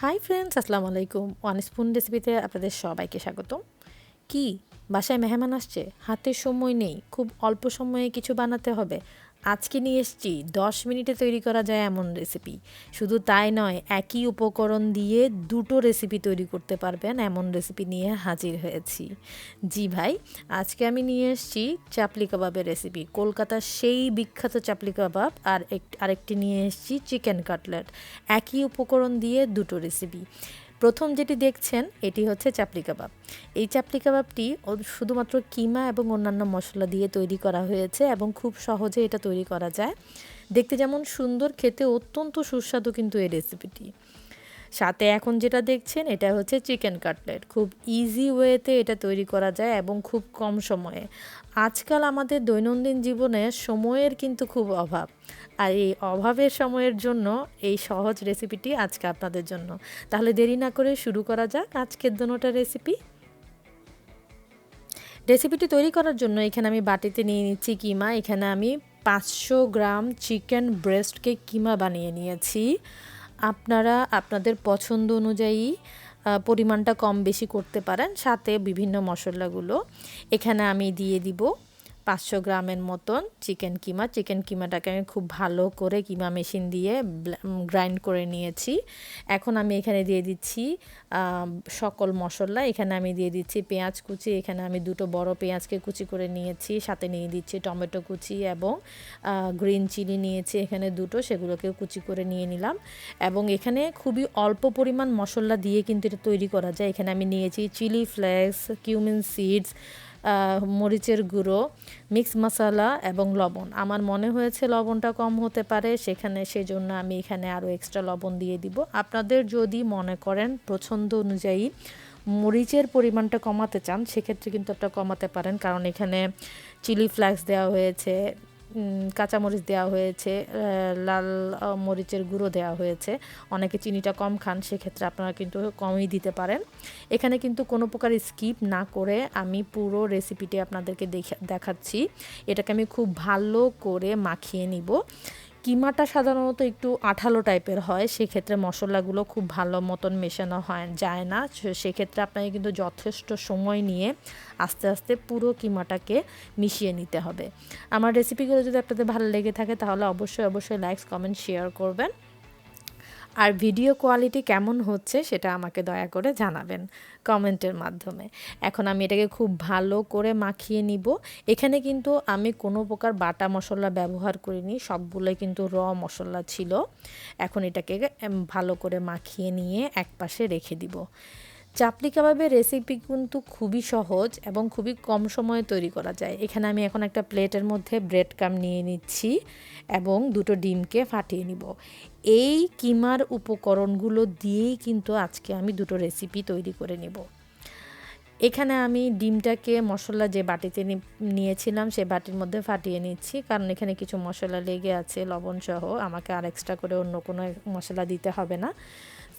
Hi friends, আসসালামু আলাইকুম। One spoon রেসিপিতে আপনাদের সবাইকে স্বাগতম। কি বাসায় মেহমান আসছে, হাতে সময় নেই, খুব অল্প সময়ে কিছু বানাতে হবে। আজকে নিয়ে এসেছি 10 মিনিটে তৈরি করা যায় এমন রেসিপি। শুধু তাই নয়, একই উপকরণ দিয়ে দুটো রেসিপি তৈরি করতে পারবেন এমন রেসিপি নিয়ে হাজির হয়েছি। জি ভাই, আজকে আমি নিয়ে এসেছি চাপলি কাবাবের রেসিপি। কলকাতার সেই বিখ্যাত চাপলি কাবাব আর আরেকটি নিয়ে এসেছি চিকেন কাটলেট। একই উপকরণ দিয়ে দুটো রেসিপি। প্রথম যেটি দেখছেন এটি হচ্ছে চাপলি কাবাব। এই চাপলি কাবাবটি শুধুমাত্র কিমা এবং অন্যান্য মশলা দিয়ে তৈরি করা হয়েছে এবং খুব সহজে এটা তৈরি করা যায়। দেখতে যেমন সুন্দর, খেতে অত্যন্ত সুস্বাদু কিন্তু এই রেসিপিটি। সাথে এখন যেটা দেখছেন এটা হচ্ছে চিকেন কাটলেট। খুব ইজি ওয়েতে এটা তৈরি করা যায় এবং খুব কম সময়ে। আজকাল আমাদের দৈনন্দিন জীবনে সময়ের কিন্তু খুব অভাব, আর এই অভাবের সময়ের জন্য এই সহজ রেসিপিটি আজকে আপনাদের জন্য। তাহলে দেরি না করে শুরু করা যাক আজকের দুটোটা রেসিপিটি তৈরি করার জন্য এখানে আমি বাটিতে নিয়ে নিচ্ছি কিমা। এখানে আমি 500 গ্রাম চিকেন ব্রেস্টকে কিমা বানিয়ে নিয়েছি। আপনারা আপনাদের পছন্দ অনুযায়ী পরিমাণটা কম বেশি করতে পারেন। সাথে বিভিন্ন মশলাগুলো এখানে আমি দিয়ে দিব 500 গ্রামের মতন চিকেন কিমাটাকে আমি খুব ভালো করে কিমা মেশিন দিয়ে গ্রাইন্ড করে নিয়েছি। এখন আমি এখানে দিয়ে দিচ্ছি সকল মশলা। এখানে আমি দিয়ে দিচ্ছি পেঁয়াজ কুচি। এখানে আমি দুটো বড় পেঁয়াজকে কুচি করে নিয়েছি। সাথে নিয়ে দিচ্ছি টমেটো কুচি এবং গ্রিন চিলি নিয়েছি এখানে দুটো, সেগুলোকেও কুচি করে নিয়ে নিলাম। এবং এখানে খুবই অল্প পরিমাণ মশলা দিয়ে কিন্তু এটা তৈরি করা যায়। এখানে আমি নিয়েছি চিলি ফ্লেক্স, কিউমিন সিডস, মরিচের গুঁড়ো, মিক্স মশলা এবং লবণ। আমার মনে হয়েছে লবণটা কম হতে পারে, সেজন্য আমি এখানে আরও এক্সট্রা লবণ দিয়ে দিব। আপনাদের যদি মনে করেন পছন্দ অনুযায়ী মরিচের পরিমাণটা কমাতে চান, সেক্ষেত্রে কিন্তু একটা কমাতে পারেন, কারণ এখানে চিলি ফ্লেক্স দেওয়া হয়েছে, কাঁচামরিচ দেওয়া হয়েছে, লাল মরিচের গুঁড়ো দেওয়া হয়েছে। অনেকে চিনিটা কম খান, সেক্ষেত্রে আপনারা কিন্তু কমই দিতে পারেন। এখানে কিন্তু কোনো প্রকার স্কিপ না করে আমি পুরো রেসিপিটি আপনাদেরকে দেখাচ্ছি। এটাকে আমি খুব ভালো করে মাখিয়ে নিব। কিমাটা সাধারণত একটু আঠালো টাইপের হয়, সেক্ষেত্রে মশলাগুলো খুব ভালো মতন মেশানো যায় না। সেক্ষেত্রে আপনাকে কিন্তু যথেষ্ট সময় নিয়ে আস্তে আস্তে পুরো কিমাটাকে মিশিয়ে নিতে হবে। আমার রেসিপিগুলো যদি আপনাদের ভালো লেগে থাকে তাহলে অবশ্যই লাইক, কমেন্ট, শেয়ার করবেন। আর ভিডিও কোয়ালিটি কেমন হচ্ছে সেটা আমাকে দয়া করে জানাবেন কমেন্টের মাধ্যমে। এখন আমি এটাকে খুব ভালো করে মাখিয়ে নিব। এখানে কিন্তু আমি কোনো প্রকার বাটা মশলা ব্যবহার করিনি, সবগুলোই কিন্তু মশলা ছিল। এখন এটাকে ভালো করে মাখিয়ে নিয়ে একপাশে রেখে দিব। চাপলি কাবাবের রেসিপি কিন্তু খুবই সহজ এবং খুবই কম সময়ে তৈরি করা যায়। এখানে আমি এখন একটা প্লেটের মধ্যে ব্রেড ক্রাম্ব নিয়ে নিচ্ছি এবং দুটো ডিমকে ফাটিয়ে নিব। এই কিমার উপকরণগুলো দিয়েই কিন্তু আজকে আমি দুটো রেসিপি তৈরি করে নিব। এখানে আমি ডিমটাকে মশলা যে বাটিতে নিয়েছিলাম সে বাটির মধ্যে ফাটিয়ে নিচ্ছি, কারণ এখানে কিছু মশলা লেগে আছে লবণ সহ, আমাকে আর এক্সট্রা করে অন্য কোনো মশলা দিতে হবে না।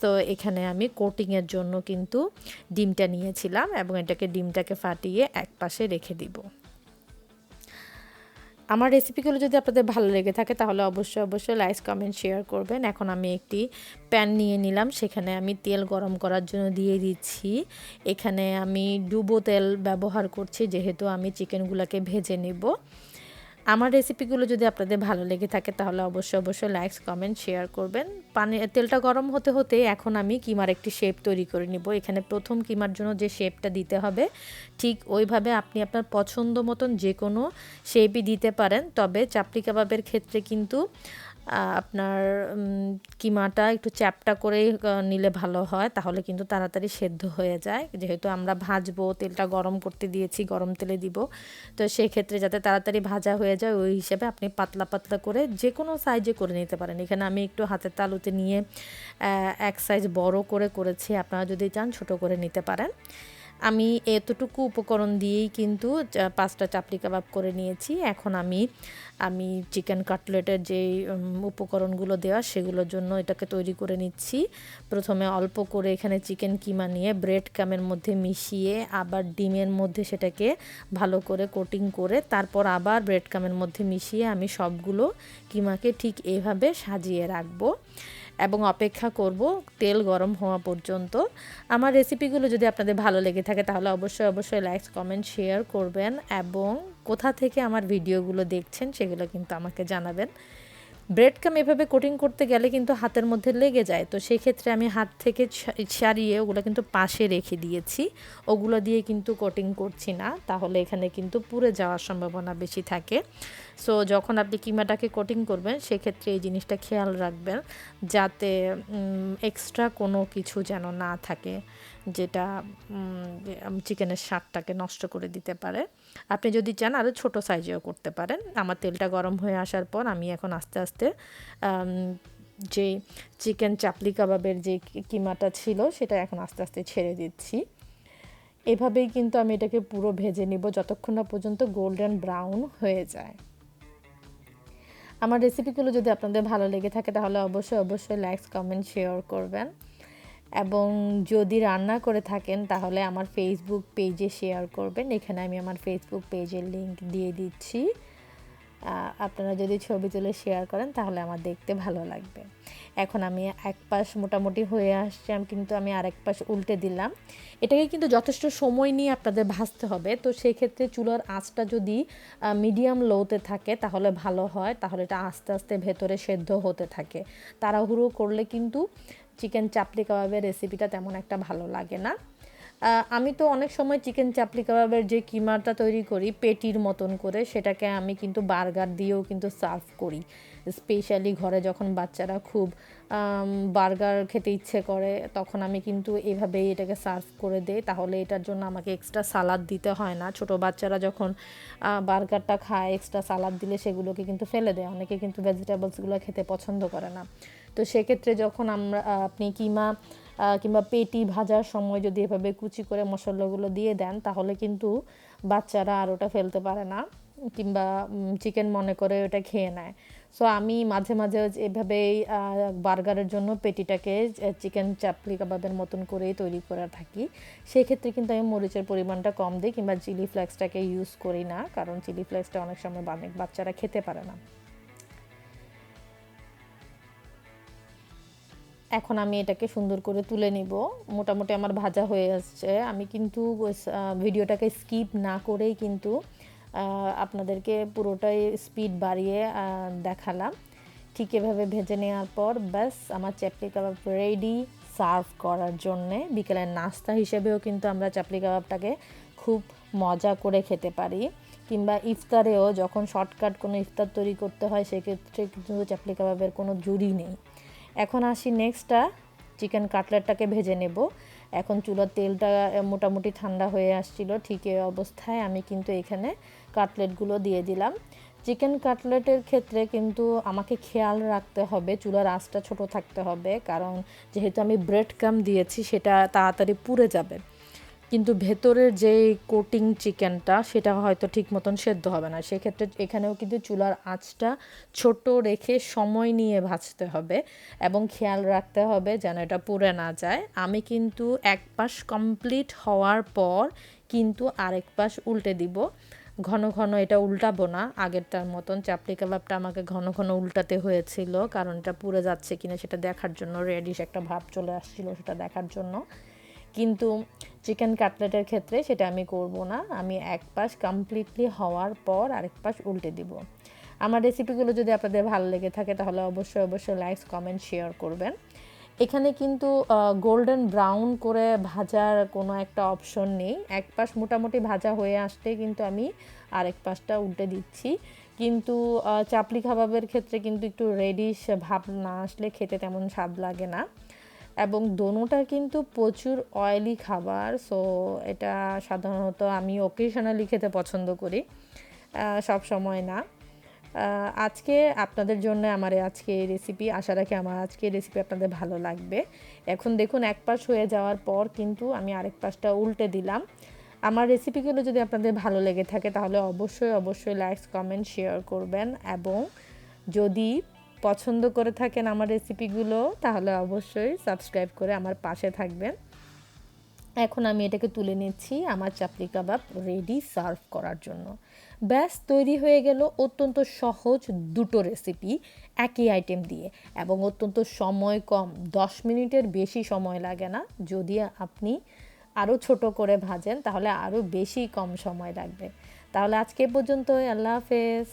তো এখানে আমি কোটিংয়ের জন্য কিন্তু ডিমটা নিয়েছিলাম এবং ডিমটাকে ফাটিয়ে এক পাশে রেখে দিব। আমার রেসিপিগুলো যদি আপনাদের ভালো লেগে থাকে তাহলে অবশ্যই লাইক, কমেন্ট, শেয়ার করবেন। এখন আমি একটি প্যান নিয়ে নিলাম, সেখানে আমি তেল গরম করার জন্য দিয়ে দিচ্ছি। এখানে আমি ডুবো তেল ব্যবহার করছি, যেহেতু আমি চিকেনগুলোকে ভেজে নেব। আমার রেসিপিগুলো যদি আপনাদের ভালো লেগে থাকে তাহলে অবশ্যই লাইক, কমেন্ট, শেয়ার করবেন। তেলটা গরম হতে হতে এখন আমি কিমার একটি শেপ তৈরি করে নিব। এখানে প্রথম কিমার জন্য যে শেপটা দিতে হবে ঠিক ওইভাবে আপনি আপনার পছন্দ মতন যে কোনো শেপই দিতে পারেন। তবে চাপলি কাবাবের ক্ষেত্রে কিন্তু আপনার কিমাটা একটু চ্যাপটা করে নিলে ভালো হয়, তাহলে কিন্তু তাড়াতাড়ি সেদ্ধ হয়ে যায়। যেহেতু আমরা ভাজবো, তেলটা গরম করতে দিয়েছি, গরম তেলে দিব, তো সেক্ষেত্রে যাতে তাড়াতাড়ি ভাজা হয়ে যায় ওই হিসেবে আপনি পাতলা পাতলা করে যে কোনো সাইজে করে নিতে পারেন। এখানে আমি একটু হাতের তালুতে নিয়ে এক সাইজ বড় করে করেছি, আপনারা যদি চান ছোট করে নিতে পারেন। আমি এতটুকু উপকরণ দিয়েই কিন্তু 5টা চাপলি কাবাব করে নিয়েছি। এখন আমি চিকেন কাটলেটের যেই উপকরণগুলো দেওয়া সেগুলোর জন্য এটাকে তৈরি করে নিচ্ছি। প্রথমে অল্প করে এখানে চিকেন কিমা নিয়ে ব্রেড ক্রাম্বের মধ্যে মিশিয়ে আবার ডিমের মধ্যে সেটাকে ভালো করে কোটিং করে তারপর আবার ব্রেড ক্রাম্বের মধ্যে মিশিয়ে আমি সবগুলো কিমাকে ঠিক এইভাবে সাজিয়ে রাখবো। এবং অপেক্ষা করব তেল গরম হওয়া পর্যন্ত। আমার রেসিপিগুলো যদি আপনাদের ভালো লেগে থাকে তাহলে অবশ্যই লাইক কমেন্ট শেয়ার করবেন এবং কোথা থেকে আমার ভিডিওগুলো দেখছেন সেগুলো কিন্তু আমাকে জানাবেন। ব্রেড ক্রাম্ব এভাবে কোটিং করতে গেলে কিন্তু হাতের মধ্যে লেগে যায়, তো সেই ক্ষেত্রে আমি হাত থেকে ছাড়িয়ে ওগুলো কিন্তু পাশে রেখে দিয়েছি, ওগুলো দিয়ে কিন্তু কোটিং করছি না, তাহলে এখানে কিন্তু পুড়ে যাওয়ার সম্ভাবনা বেশি থাকে। সো যখন আপনি কিমাটাকে কোটিং করবেন সেক্ষেত্রে এই জিনিসটা খেয়াল রাখবেন যাতে এক্সট্রা কোনো কিছু যেন না থাকে যেটা চিকেনের স্বাদটাকে নষ্ট করে দিতে পারে। আপনি যদি চান আরও ছোটো সাইজেও করতে পারেন। আমার তেলটা গরম হয়ে আসার পর আমি এখন আস্তে আস্তে যে চিকেন চাপলি কাবাবের যে কিমাটা ছিল সেটা এখন আস্তে আস্তে ছেড়ে দিচ্ছি। এভাবেই কিন্তু আমি এটাকে পুরো ভেজে নিব যতক্ষণ না পর্যন্ত গোল্ডেন ব্রাউন হয়ে যায়। আমার রেসিপিগুলো যদি আপনাদের ভালো লেগে থাকে তাহলে অবশ্যই লাইক কমেন্ট শেয়ার করবেন এবং যদি রান্না করে থাকেন তাহলে আমার ফেসবুক পেজে শেয়ার করবেন। এখানে আমি আমার ফেসবুক পেজের লিংক দিয়ে দিচ্ছি, আপনারা যদি ছবি তুলে শেয়ার করেন তাহলে আমার দেখতে ভালো লাগবে। এখন আমি এক পাশ মোটামুটি হয়ে আসছে, কিন্তু আমি আরেক পাশ উল্টে দিলাম। এটাকে কিন্তু যথেষ্ট সময় নিয়ে আপনাদের ভাজতে হবে, তো সেই ক্ষেত্রে চুলার আঁচটা যদি মিডিয়াম লোতে থাকে তাহলে ভালো হয়, তাহলে এটা আস্তে আস্তে ভেতরে সেদ্ধ হতে থাকে। তাড়াহুড়ো করলে কিন্তু চিকেন চাপলি কাবাবের রেসিপিটা তেমন একটা ভালো লাগে না। আমি তো অনেক সময় চিকেন চাপলি কাবাবের যে কিমাটা তৈরি করি পেটির মতন করে, সেটাকে আমি কিন্তু বার্গার দিয়েও কিন্তু সার্ভ করি। স্পেশালি ঘরে যখন বাচ্চারা খুব বার্গার খেতে ইচ্ছে করে তখন আমি কিন্তু এভাবেই এটাকে সার্ভ করে দেই, তাহলে এটার জন্য আমাকে এক্সট্রা সালাদ দিতে হয় না। ছোট বাচ্চারা যখন বার্গারটা খায় এক্সট্রা সালাদ দিলে সেগুলোকে কিন্তু ফেলে দেয়, অনেকে কিন্তু ভেজিটেবলসগুলো খেতে পছন্দ করে না। তো সেক্ষেত্রে যখন আপনি কিমা কিংবা পেটি ভাজার সময় যদি এভাবে কুচি করে মশলাগুলো দিয়ে দেন তাহলে কিন্তু বাচ্চারা আর ওটা ফেলতে পারে না কিংবা চিকেন মনে করে ওটা খেয়ে নেয়। সো আমি মাঝে মাঝে এভাবেই বার্গারের জন্য পেটিটাকে চিকেন চাপলি কাবাবের মতন করেই তৈরি করে থাকি। সেক্ষেত্রে কিন্তু আমি মরিচের পরিমাণটা কম দিই কিংবা চিলি ফ্লেক্সটাকে ইউজ করি না, কারণ চিলি ফ্লেক্সটা অনেক সময় অনেক বাচ্চারা খেতে পারে না। এখন আমি এটাকে সুন্দর করে তুলে নিব। মোটামুটি আমার ভাজা হয়ে আসছে। আমি কিন্তু ভিডিওটাকে স্কিপ না করেই কিন্তু আপনাদেরকে পুরোটাই স্পিড বাড়িয়ে দেখালাম। ঠিক এভাবে ভেজে নেওয়ার পর ব্যাস আমার চাপলি কাবাব রেডি সার্ভ করার জন্যে। বিকেলের নাস্তা হিসেবেও কিন্তু আমরা চাপলি কাবাবটাকে খুব মজা করে খেতে পারি, কিংবা ইফতারেও যখন শর্টকাট কোনো ইফতার তৈরি করতে হয় সেক্ষেত্রে কিন্তু চাপলি কাবাবের কোনো জুড়ি নেই। এখন আসি নেক্সটটা, চিকেন কাটলেটটাকে ভেজে নেব। এখন চুলার তেলটা মোটামুটি ঠান্ডা হয়ে আসছিল, ঠিক এই অবস্থায় আমি কিন্তু এখানে কাটলেটগুলো দিয়ে দিলাম। চিকেন কাটলেটের ক্ষেত্রে কিন্তু আমাকে খেয়াল রাখতে হবে চুলার আঁচটা ছোট থাকতে হবে, কারণ যেহেতু আমি ব্রেড ক্রাম্ব দিয়েছি সেটা তাড়াতাড়ি পুড়ে যাবে, কিন্তু ভেতরের যে কোটিং চিকেনটা সেটা হয়তো ঠিক মতন সেদ্ধ হবে না। সেক্ষেত্রে এখানেও কিন্তু চুলার আঁচটা ছোট রেখে সময় নিয়ে ভাজতে হবে এবং খেয়াল রাখতে হবে যেন এটা পুড়ে না যায়। আমি কিন্তু এক পাশ কমপ্লিট হওয়ার পর কিন্তু আরেক পাশ উল্টে দিব। ঘন ঘন এটা উল্টাবো না, আগেরটার মতন চাপলি কাবাবটা আমাকে ঘন ঘন উল্টাতে হয়েছিল, কারণ এটা পুড়ে যাচ্ছে কিনা সেটা দেখার জন্য, রেডিশ একটা ভাব চলে আসছিল সেটা দেখার জন্য। কিন্তু চিকেন কাটলেটের ক্ষেত্রে সেটা আমি করব না, আমি এক পাশ কমপ্লিটলি হওয়ার পর আরেক পাশ উল্টে দিব। আমার রেসিপিগুলো যদি আপনাদের ভালো লেগে থাকে তাহলে অবশ্যই লাইক কমেন্ট শেয়ার করবেন। এখানে কিন্তু গোল্ডেন ব্রাউন করে ভাজার কোনো একটা অপশন নেই, এক পাশ মোটামুটি ভাজা হয়ে আসতে কিন্তু আমি আরেক পাশটা উল্টে দিচ্ছি। কিন্তু চাপলি কাবাবের ক্ষেত্রে কিন্তু একটু রেডিশ ভাব না আসলে খেতে তেমন স্বাদ লাগে না, এবং দোনোটা কিন্তু প্রচুর অয়েলি খাবার। সো এটা সাধারণত আমি অকেশনালি খেতে পছন্দ করি, সব সময় না। আজকে আপনাদের জন্য আমার আজকে এই রেসিপি, আশা রাখি আমার আজকে রেসিপি আপনাদের ভালো লাগবে। এখন দেখুন এক পাশ হয়ে যাওয়ার পর কিন্তু আমি আরেক পাশটা উল্টে দিলাম। আমার রেসিপিগুলো যদি আপনাদের ভালো লেগে থাকে তাহলে অবশ্যই লাইক কমেন্ট শেয়ার করবেন, এবং যদি পছন্দ করে থাকেন আমার রেসিপিগুলো তাহলে অবশ্যই সাবস্ক্রাইব করে আমার পাশে থাকবেন। এখন আমি এটাকে তুলে নিচ্ছি। আমার চাপলি কাবাব রেডি সার্ভ করার জন্য। ব্যাস তৈরি হয়ে গেল অত্যন্ত সহজ দুটো রেসিপি একই আইটেম দিয়ে, এবং অত্যন্ত সময় কম, 10 মিনিটের বেশি সময় লাগে না। যদি আপনি আরও ছোট করে ভাজেন তাহলে আরও বেশি কম সময় লাগবে। তাহলে আজকে পর্যন্তই, আল্লাহ হাফেজ।